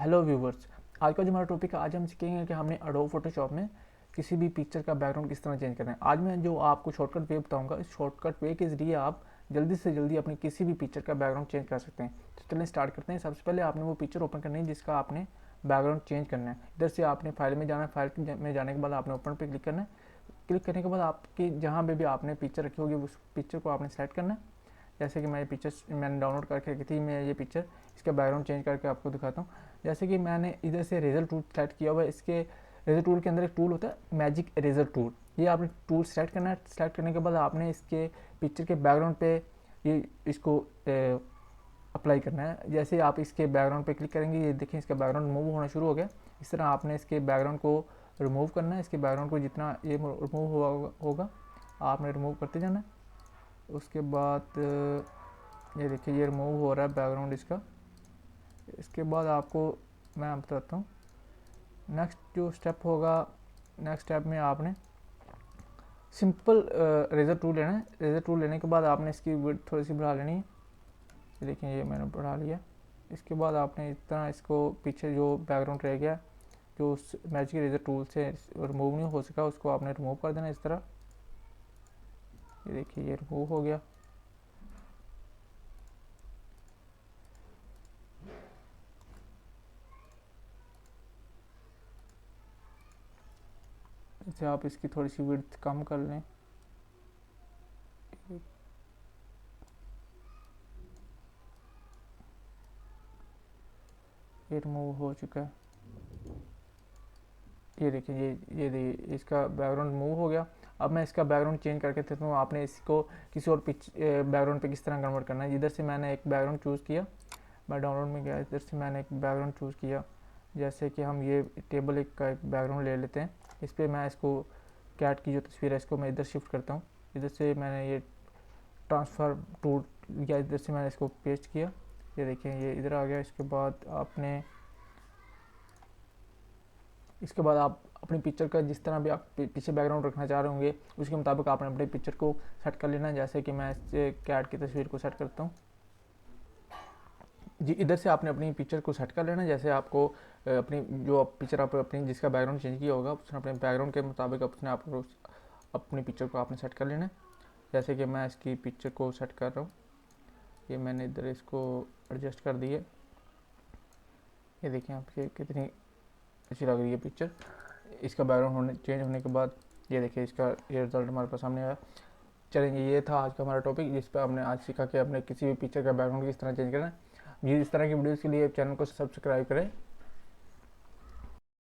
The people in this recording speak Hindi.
हेलो व्यूवर्स, आज का जो हमारा टॉपिक है, आज हम सीखेंगे कि हमने एडोब फोटोशॉप में किसी भी पिक्चर का बैकग्राउंड किस तरह चेंज करना है। आज मैं जो आपको शॉर्टकट वे बताऊंगा, इस शॉर्टकट वे के ज़रिए आप जल्दी से जल्दी अपनी किसी भी पिक्चर का बैकग्राउंड चेंज कर सकते हैं। तो चलिए स्टार्ट करते हैं। सबसे पहले आपने वो पिक्चर ओपन करनी है जिसका आपने बैकग्राउंड चेंज करना है। इधर से आपने फाइल में जाना है, फाइल में जाने के बाद आपने ओपन पर क्लिक करना है। क्लिक करने के बाद आपकी जहाँ पे भी आपने पिक्चर रखी होगी उस पिक्चर को आपने सेलेक्ट करना है। जैसे कि मैं ये पिक्चर मैंने डाउनलोड करके रखी थी, मैं ये पिक्चर इसका बैकग्राउंड चेंज करके आपको दिखाता हूँ। जैसे कि मैंने इधर से रेजर टूल सेलेक्ट किया हुआ है। इसके रेजर टूल के अंदर एक टूल होता है मैजिक रेजर टूल, ये आपने टूल सेलेक्ट करना है। सेलेक्ट करने के बाद आपने इसके पिक्चर के बैकग्राउंड पे ये इसको अप्लाई करना है। जैसे आप इसके बैकग्राउंड पे क्लिक करेंगे, ये देखें इसका बैकग्राउंड मूव होना शुरू हो गया। इस तरह आपने इसके बैकग्राउंड को रिमूव करना है। इसके बैकग्राउंड को जितना ये रिमूव होगा आपने रिमूव करते जाना है। उसके बाद ये देखिए ये रिमूव हो रहा है बैकग्राउंड इसका। इसके बाद आपको मैं बताता हूँ नेक्स्ट जो स्टेप होगा। नेक्स्ट स्टेप में आपने सिंपल रेजर टूल लेना है। रेजर टूल लेने के बाद आपने इसकी विड्थ थोड़ी सी बढ़ा लेनी है। ये देखिए ये मैंने बढ़ा लिया। इसके बाद आपने इस तरह इसको पीछे जो बैकग्राउंड रह गया जो मैजिक रेजर टूल से रिमूव नहीं हो सका उसको आपने रिमूव कर देना इस तरह। ये देखिए ये रिमूव हो गया। जैसे आप इसकी थोड़ी सी विड्थ कम कर लें। ये रिमूव हो चुका है। ये देखिए ये इसका बैकग्राउंड मूव हो गया। अब मैं इसका बैकग्राउंड चेंज करके देता हूँ आपने इसको किसी और बैकग्राउंड पे किस तरह कन्वर्ट करना है। इधर से मैंने एक बैकग्राउंड चूज़ किया, मैं डाउनलोड में गया, इधर से मैंने एक बैकग्राउंड चूज़ किया। जैसे कि हम ये टेबल एक का एक बैकग्राउंड ले लेते हैं। इस पर मैं इसको कैट की जो तस्वीर है इसको मैं इधर शिफ्ट करता हूँ। इधर से मैंने ये ट्रांसफ़र टूल लिया, इधर से मैंने इसको पेस्ट किया। ये देखिए ये इधर आ गया। इसके बाद आप अपनी पिक्चर का जिस तरह भी आप पीछे बैकग्राउंड रखना चाह रहे होंगे उसके मुताबिक आपने अपने पिक्चर को सेट कर लेना है। जैसे कि मैं इस कैट की तस्वीर को सेट करता हूँ जी। इधर से आपने अपनी पिक्चर को सेट कर लेना। जैसे आपको अपनी जो पिक्चर आप अपनी जिसका बैकग्राउंड चेंज किया होगा उसने अपने बैकग्राउंड के मुताबिक आपको अपनी पिक्चर को आपने सेट कर लेना है। जैसे कि मैं इसकी पिक्चर को सेट कर रहा हूँ, ये मैंने इधर इसको एडजस्ट कर दिए। ये देखिए आपके कितनी अच्छी लग रही है पिक्चर। इसका बैकग्राउंड चेंज होने के बाद ये देखिए इसका ये रिजल्ट हमारे पास सामने आया। चलेंगे, ये था आज का हमारा टॉपिक जिस पर हमने आज सीखा कि अपने किसी भी पिक्चर का बैकग्राउंड किस तरह चेंज करना है। जी, इस तरह की वीडियोज़ के लिए चैनल को सब्सक्राइब करें।